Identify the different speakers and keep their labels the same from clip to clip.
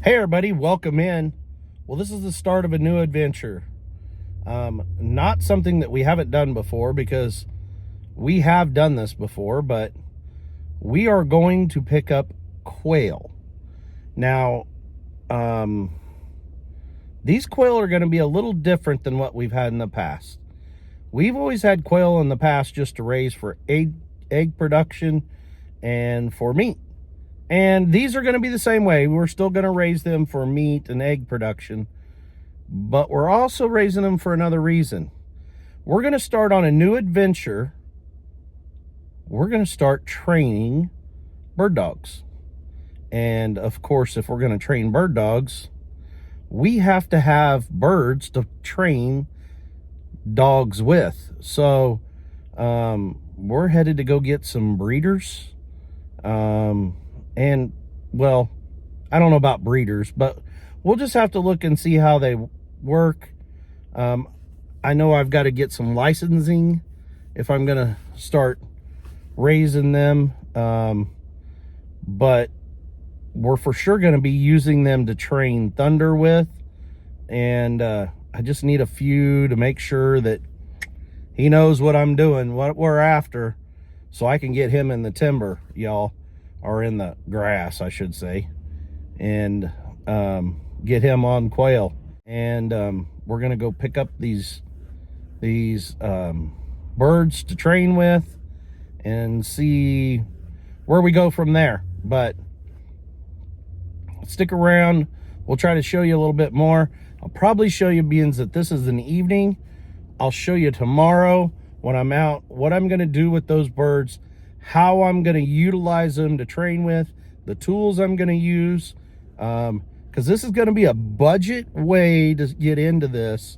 Speaker 1: Hey everybody, welcome in. Well, this is the start of a new adventure. Not something that we haven't done before, because we have done this before, but we are going to pick up quail. Now, these quail are going to be a little different than what we've had in the past. We've always had quail in the past just to raise for egg production and for meat. And these are going to be the same way. We're still going to raise them for meat and egg production, but we're also raising them for another reason. We're going to start on a new adventure. We're going to start training bird dogs. And of course, if we're going to train bird dogs, we have to have birds to train dogs with. So we're headed to go get some breeders. And, well, I don't know about breeders, but we'll just have to look and see how they work. I know I've got to get some licensing if I'm going to start raising them. But we're for sure going to be using them to train Thunder with. And I just need a few to make sure that he knows what I'm doing, what we're after, so I can get him in the timber, y'all. Or in the grass, I should say, and get him on quail. And we're gonna go pick up these birds to train with and see where we go from there. But stick around, we'll try to show you a little bit more. I'll probably show you, being that this is an evening, I'll show you tomorrow when I'm out what I'm gonna do with those birds, how I'm going to utilize them to train with, the tools I'm going to use, because this is going to be a budget way to get into this.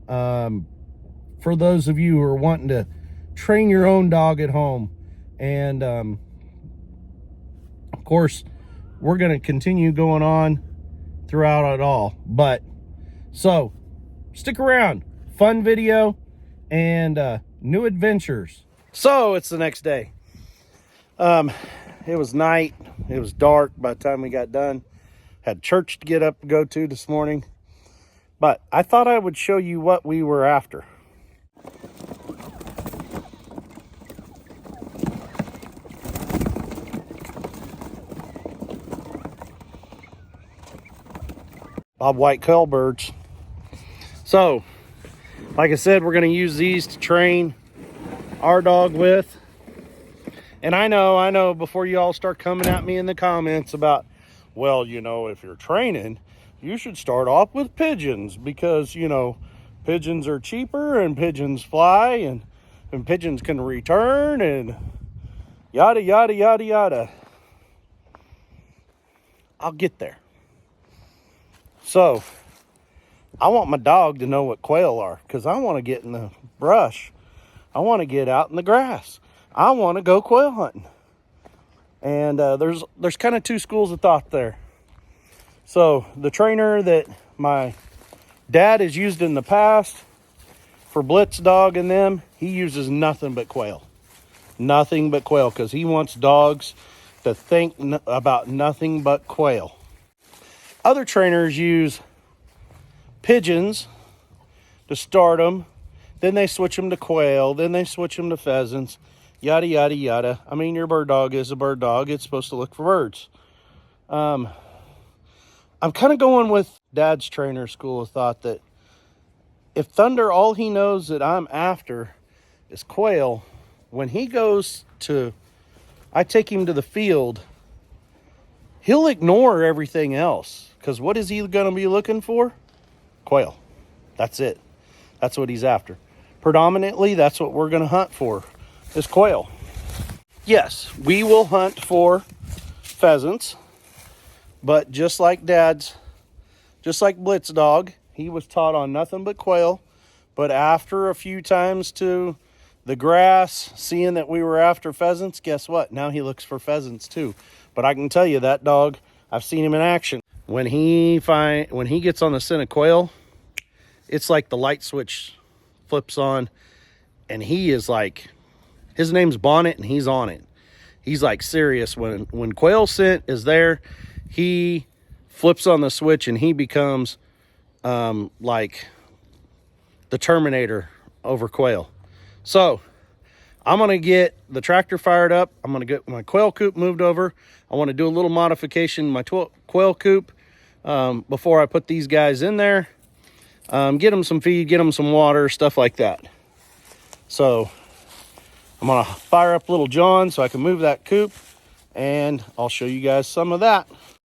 Speaker 1: For those of you who are wanting to train your own dog at home. And of course, we're going to continue going on throughout it all. But so stick around, fun video and new adventures. So it's the next day. It was night, it was dark by the time we got done. Had church to get up and go to this morning, but I thought I would show you what we were after. Bobwhite quail birds. So, like I said, we're going to use these to train our dog with. And I know, before you all start coming at me in the comments about, well, you know, if you're training, you should start off with pigeons because, you know, pigeons are cheaper and pigeons fly and pigeons can return and yada, yada, yada, yada. I'll get there. So, I want my dog to know what quail are, because I want to get in the brush. I want to get out in the grass. I want to go quail hunting. And there's kind of two schools of thought there. So the trainer that my dad has used in the past for Blitz dog and them, he uses nothing but quail. Nothing but quail, because he wants dogs to think about nothing but quail. Other trainers use pigeons to start them. Then they switch them to quail. Then they switch them to pheasants. Yada, yada, yada. I mean, your bird dog is a bird dog. It's supposed to look for birds. I'm kind of going with Dad's trainer school of thought that if Thunder, all he knows that I'm after is quail, when he goes to, I take him to the field, he'll ignore everything else. Because what is he going to be looking for? Quail. That's it. That's what he's after. Predominantly, that's what we're going to hunt for. Is quail. Yes, we will hunt for pheasants, but just like Blitz dog, he was taught on nothing but quail. But after a few times to the grass, seeing that we were after pheasants, guess what? Now he looks for pheasants too. But I can tell you that dog, I've seen him in action. When he gets on the scent of quail, it's like the light switch flips on, and he is like, his name's Bonnet, and he's on it. He's like serious. When quail scent is there, he flips on the switch and he becomes like the Terminator over quail. So I'm going to get the tractor fired up. I'm going to get my quail coop moved over. I want to do a little modification in my quail coop before I put these guys in there. Get them some feed, get them some water, stuff like that. So I'm going to fire up little John so I can move that coop, and I'll show you guys some of that.